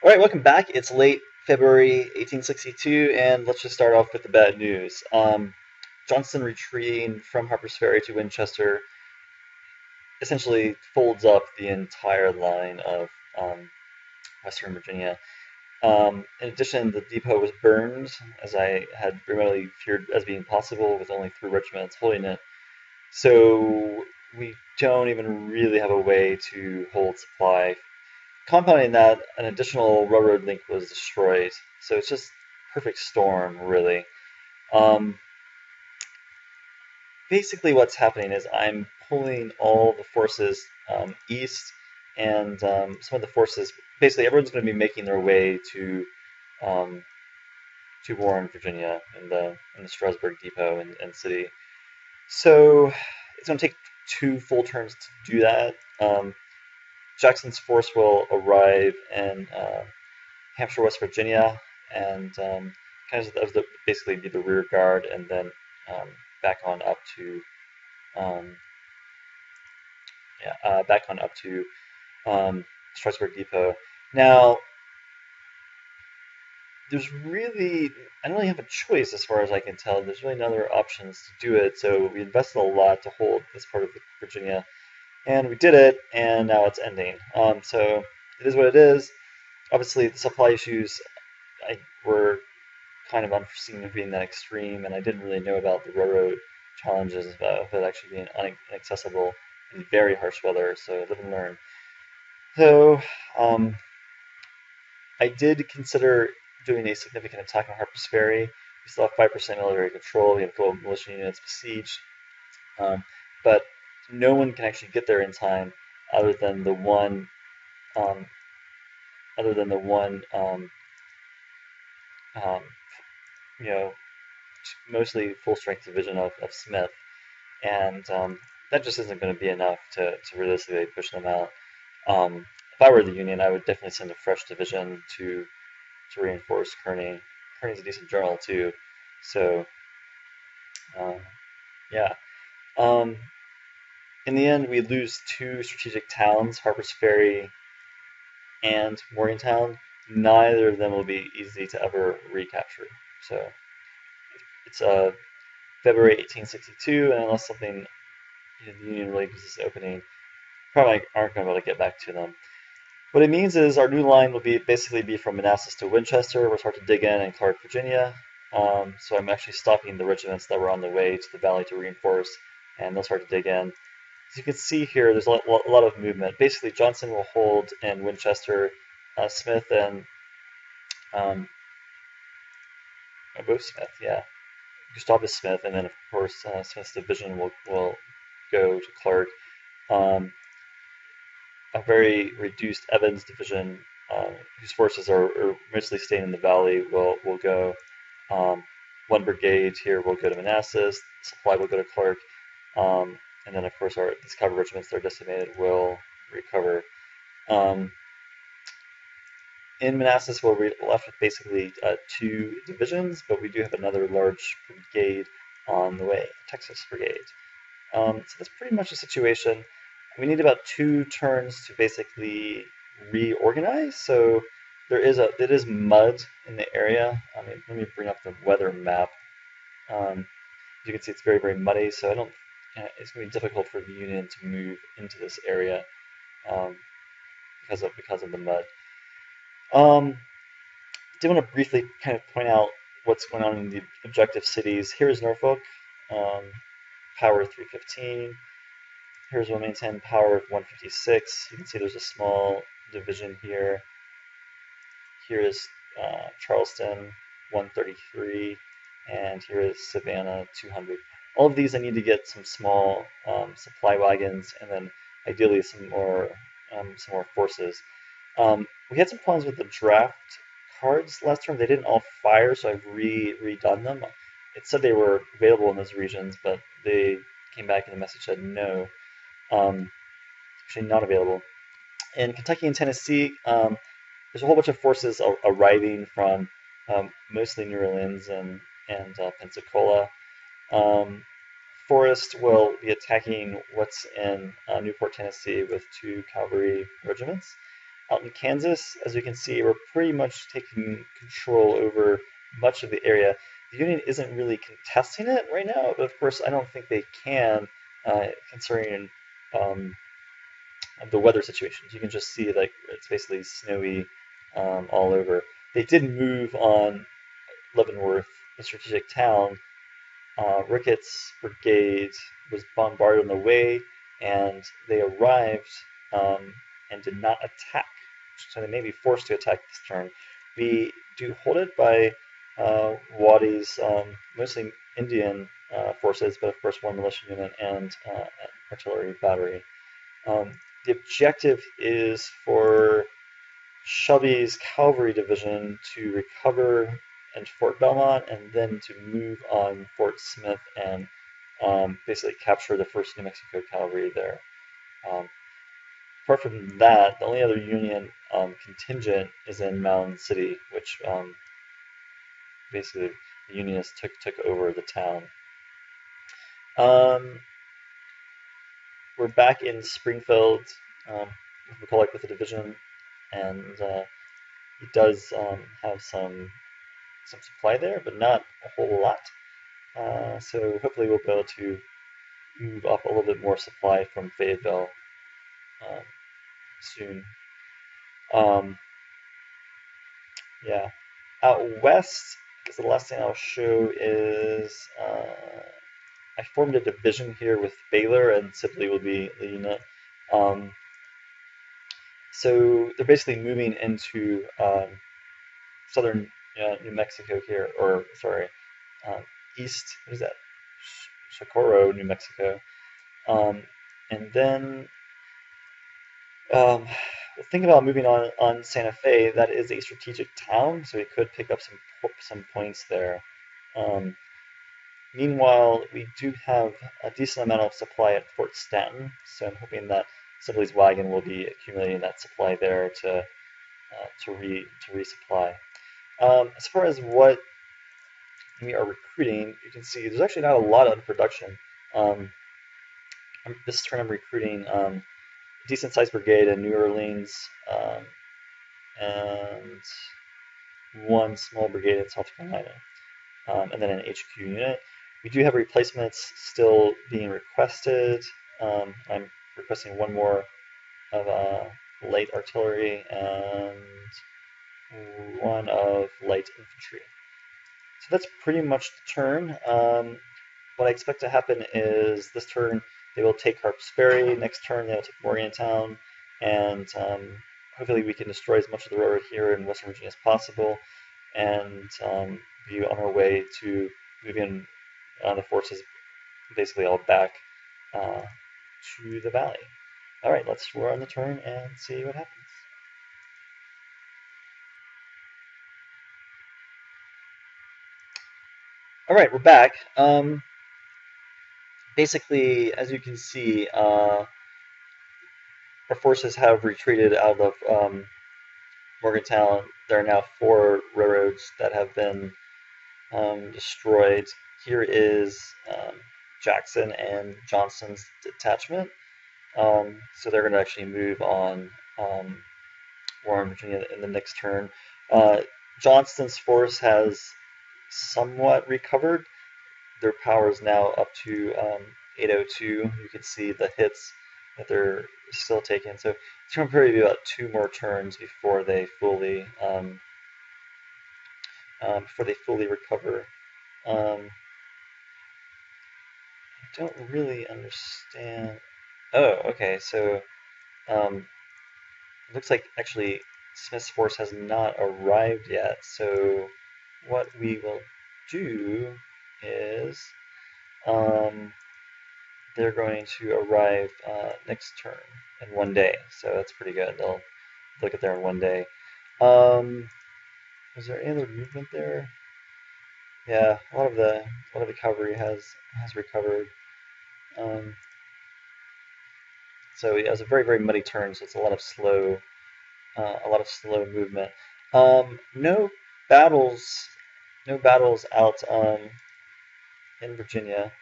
All right, welcome back. It's late February 1862, and let's just start off with the bad news. Johnston retreating from Harper's Ferry to Winchester essentially folds up the entire line of Western Virginia. In addition, the depot was burned, as I had remotely feared as being possible, with only 3 regiments holding it. So we don't even really have a way to hold supply. Compounding that, an additional railroad link was destroyed. So it's just a perfect storm, really. Um, Basically, what's happening is I'm pulling all the forces east, and some of the forces. Basically, everyone's going to be making their way um, to Warren, Virginia, in the Strasburg Depot and city. So it's going to take 2 full turns to do that. Jackson's force will arrive in Hampshire, West Virginia, and kind of basically be the rear guard, and then back on up to um, back on up to Strasburg Depot. Now, I don't really have a choice as far as I can tell. There's really no other options to do it, so we invested a lot to hold this part of Virginia, and we did it, and now it's ending. So it is what it is. Obviously, the supply issues were kind of unforeseen of being that extreme, and I didn't really know about the railroad challenges of it actually being inaccessible in very harsh weather, so live and learn. So I did consider doing a significant attack on Harper's Ferry. We still have 5% military control. We have global militia units besieged, but no one can actually get there in time, other than the one, um, other than the one, um, you know, mostly full strength division of Smith, and that just isn't going to be enough to realistically push them out. If I were the Union, I would definitely send a fresh division to reinforce Kearney. Kearney's a decent general too, so yeah. Um, in the end, we lose 2 strategic towns, Harper's Ferry and Morgantown. Neither of them will be easy to ever recapture. So it's February 1862, and unless something the Union really gives us opening, probably aren't going to be able to get back to them. What it means is our new line will basically be from Manassas to Winchester. We'll start to dig in Clark, Virginia. So I'm actually stopping the regiments that were on the way to the valley to reinforce, and they'll start to dig in. As you can see here, there's a lot of movement. Basically, Johnson will hold in Winchester, Smith and both Smith, yeah. Gustavus Smith, and then of course Smith's division will go to Clark. A very reduced Evans division, whose forces are mostly staying in the valley, will go. 1 brigade here will go to Manassas. Supply will go to Clark, and then of course these cavalry regiments that are decimated will recover. In Manassas, we're left with basically 2 divisions, but we do have another large brigade on the way, Texas Brigade. So that's pretty much the situation. We need about 2 turns to basically reorganize. So it is mud in the area. Let me bring up the weather map. As you can see, it's very, very muddy. So it's going to be difficult for the Union to move into this area because of the mud. I do want to briefly kind of point out what's going on in the objective cities. Here's Norfolk, power 315. Here's Wilmington, power of 156. You can see there's a small division here. Here is Charleston, 133, and here is Savannah, 200. All of these I need to get some small supply wagons, and then ideally some more forces. We had some problems with the draft cards last term. They didn't all fire, so I've redone them. It said they were available in those regions, but they came back and the message said no. Actually not available. In Kentucky and Tennessee, there's a whole bunch of forces arriving from mostly New Orleans and Pensacola. Forrest will be attacking what's in Newport, Tennessee with 2 cavalry regiments. Out in Kansas, as you can see, we're pretty much taking control over much of the area. The Union isn't really contesting it right now, but of course I don't think they can, considering the weather situations. You can just see like it's basically snowy all over. They did move on Leavenworth, the strategic town. Ricketts' brigade was bombarded on the way, and they arrived and did not attack. So they may be forced to attack this turn. We do hold it by Wadi's mostly Indian forces, but of course one militia unit and artillery battery. The objective is for Shelby's cavalry division to recover into Fort Belmont and then to move on Fort Smith and basically capture the 1st New Mexico Cavalry there. Apart from that, the only other Union contingent is in Mound City, which basically the Unionists took over the town. We're back in Springfield with McCulloch with the division, and he does have some supply there, but not a whole lot. So hopefully we'll be able to move up a little bit more supply from Fayetteville soon. Yeah. Out west, because the last thing I'll show is I formed a division here with Baylor, and Sibley will be leading it. So they're basically moving into southern New Mexico here, or sorry, east, what is that? Socorro, New Mexico. And then think about moving on Santa Fe. That is a strategic town, so we could pick up some points there. Meanwhile, we do have a decent amount of supply at Fort Stanton, so I'm hoping that Sibley's wagon will be accumulating that supply there to resupply. As far as what we are recruiting, you can see there's actually not a lot of production. This turn I'm recruiting a decent-sized brigade in New Orleans and one small brigade in South Carolina, and then an HQ unit. We do have replacements still being requested. I'm requesting one more of light artillery and one of light infantry. So that's pretty much the turn. What I expect to happen is this turn they will take Harp's Ferry. Next turn they will take Morgantown, and hopefully we can destroy as much of the railroad here in Western Virginia as possible, and be on our way to moving the forces basically all back to the valley. All right, let's run the turn and see what happens. All right, we're back. Basically, as you can see, our forces have retreated out of Morgantown. There are now 4 railroads that have been destroyed. Here is Jackson and Johnston's detachment. So they're going to actually move on Warren, Virginia in the next turn. Johnston's force has somewhat recovered. Their power is now up to 802. You can see the hits that they're still taking. So it's going to probably be about 2 more turns before they fully recover. I don't really understand. Oh, okay. So it looks like actually Smith's force has not arrived yet. So what we will do is they're going to arrive next turn in 1 day. So that's pretty good. They'll get there in 1 day. Was there any other movement there? Yeah, a lot of the cavalry has recovered. So yeah, it was a very muddy turn. So it's a lot of slow movement. No battles out in Virginia.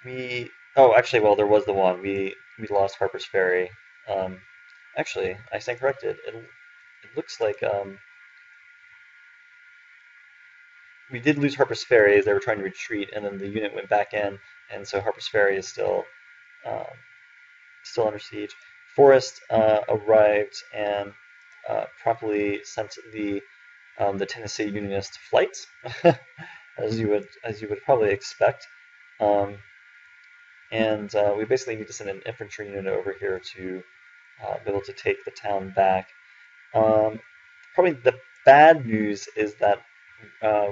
We Oh, actually, well, there was the one. We lost Harper's Ferry. Um, actually, I stand corrected. It looks like we did lose Harper's Ferry as they were trying to retreat, and then the unit went back in, and so Harper's Ferry is um, still under siege. Forrest arrived and promptly sent the Tennessee Unionist flight, as you would probably expect. Um, and we basically need to send an infantry unit over here to be able to take the town back. Probably the bad news is that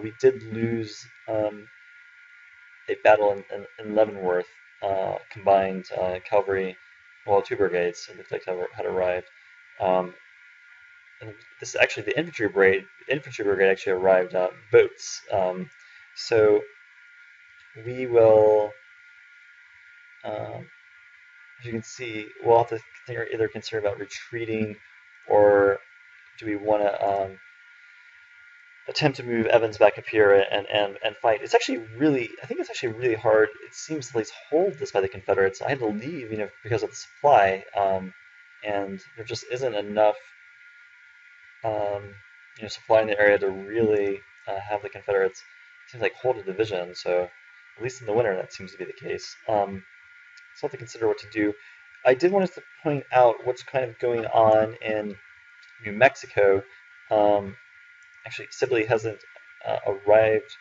we did lose a battle in Leavenworth. Combined cavalry, well, two brigades, it looked like had arrived. Um, and this is actually the infantry brigade. The infantry brigade actually arrived boats. So we will, as you can see, we'll have to either consider about retreating, or do we want to attempt to move Evans back up here and fight. It's actually really, I think it's actually really hard. It seems to at least hold this by the Confederates. I had to leave, because of the supply, and there just isn't enough, supply in the area to really have the Confederates, it seems like, hold a division. So at least in the winter, that seems to be the case. So I'll have to consider what to do. I did want us to point out what's kind of going on in New Mexico. Actually, Sibley hasn't arrived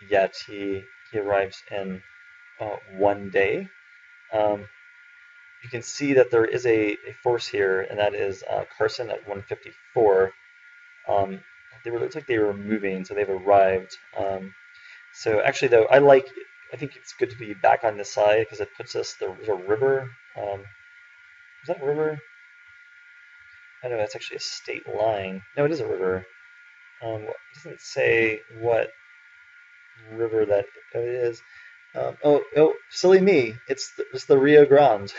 yet. He arrives in 1 day. You can see that there is a force here, and that is Carson at 154. Looks like they were moving, so they've arrived. So actually, though, I think it's good to be back on this side because it puts us, there's a river. Is that a river? I don't know, it's actually a state line. No, it is a river. It doesn't say what river that it is. Oh, silly me! It's the Rio Grande.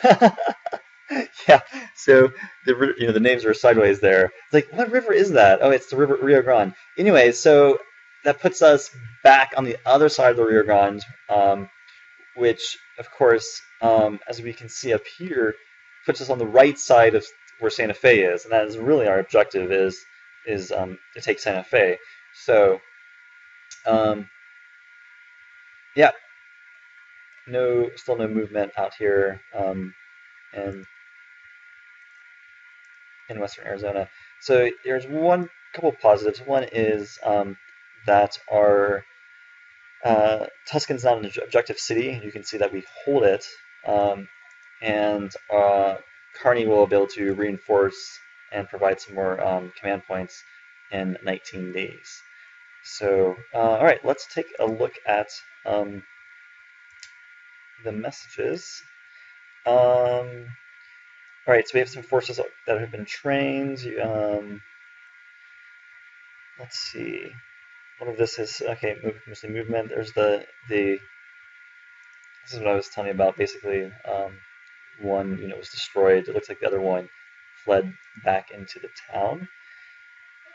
Yeah. So the names are sideways there. It's like, what river is that? Oh, it's the river Rio Grande. Anyway, so that puts us back on the other side of the Rio Grande, which, of course, as we can see up here, puts us on the right side of where Santa Fe is, and that is really our objective is to take Santa Fe. So, yeah, still no movement out here, and in western Arizona. So there's couple of positives. One is that our Tuscan's not an objective city. You can see that we hold it, and Kearney will be able to reinforce and provide some more command points in 19 days. So, all right, let's take a look at the messages. All right, so we have some forces that have been trained. Let's see. One of this is, okay, mostly movement. There's this is what I was telling you about. Basically, one unit was destroyed. It looks like the other one fled back into the town.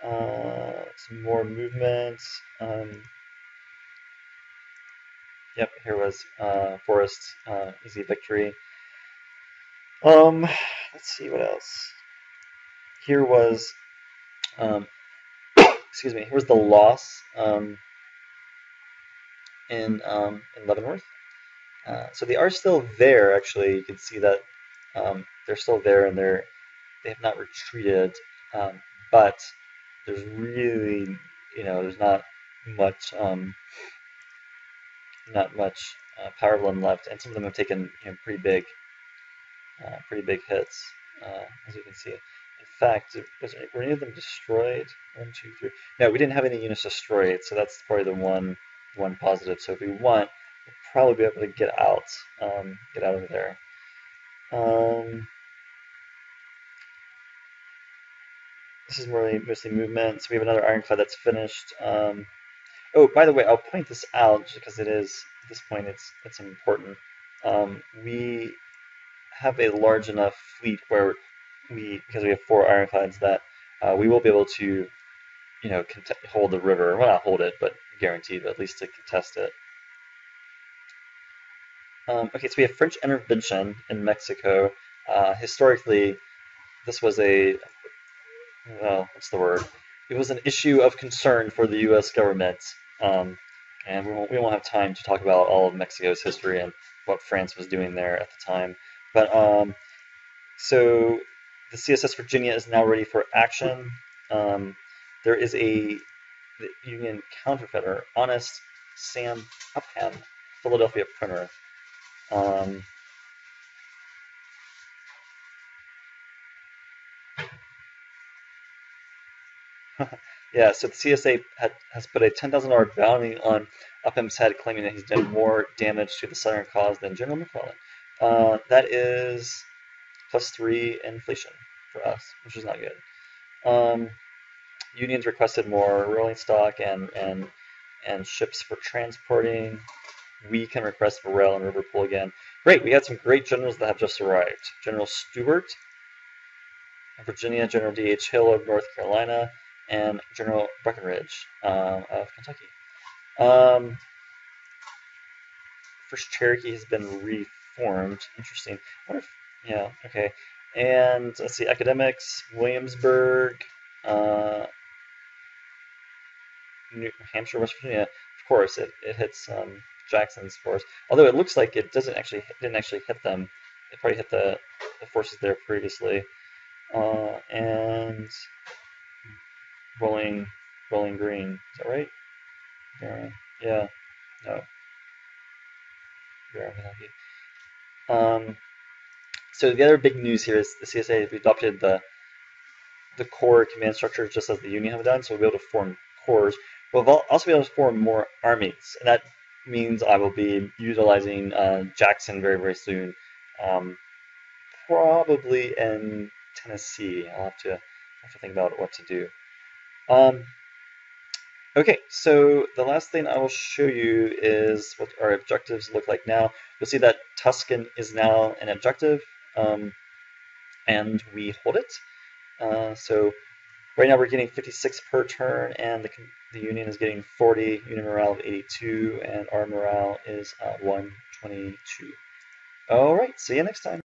Some more movement. Yep, here was Forrest, easy victory. Let's see what else. Here was, excuse me. Here was the loss in Leavenworth. So they are still there. Actually, you can see that they're still there, and they have not retreated. But there's really, there's not much power of them left, and some of them have taken pretty big hits, as you can see. In fact, were any of them destroyed? 1, 2, 3. No, we didn't have any units destroyed, so that's probably the one positive. So if we want, we'll probably be able to get out of there. This is mostly movement. So we have another ironclad that's finished. Oh, by the way, I'll point this out just because it is, at this point, it's important. We have a large enough fleet where because we have 4 ironclads, that we will be able to, hold the river. Well, not hold it, but guaranteed, but at least to contest it. Okay, so we have French intervention in Mexico. Historically, this was well, what's the word? It was an issue of concern for the U.S. government. Um, and we won't have time to talk about all of Mexico's history and what France was doing there at the time. But so the CSS Virginia is now ready for action. There is the Union counterfeiter, Honest Sam Upham, Philadelphia printer. Yeah, so the CSA has put a $10,000 bounty on Upham's head, claiming that he's done more damage to the Southern cause than General McClellan. That is +3 inflation for us, which is not good. Unions requested more rolling stock and ships for transporting. We can request for rail and river pool again. Great, we had some great generals that have just arrived. General Stewart of Virginia, General D.H. Hill of North Carolina, and General Breckinridge of Kentucky. First Cherokee has been reformed. Interesting. Yeah, okay. And let's see, academics, Williamsburg, New Hampshire, West Virginia. Of course, it hits Jackson's force. Although it looks like it didn't actually hit them. It probably hit the forces there previously. And Bowling Green. Is that right? Yeah. No. Kentucky. So the other big news here is the CSA has adopted the corps command structure just as the Union have done, so we'll be able to form corps. We'll also be able to form more armies, and that means I will be utilizing Jackson very, very soon. Probably in Tennessee. I'll have to think about what to do. Okay, so the last thing I will show you is what our objectives look like now. You'll see that Tuscan is now an objective, and we hold it. So right now we're getting 56 per turn, and the Union is getting 40. Union morale of 82, and our morale is 122. All right, see you next time.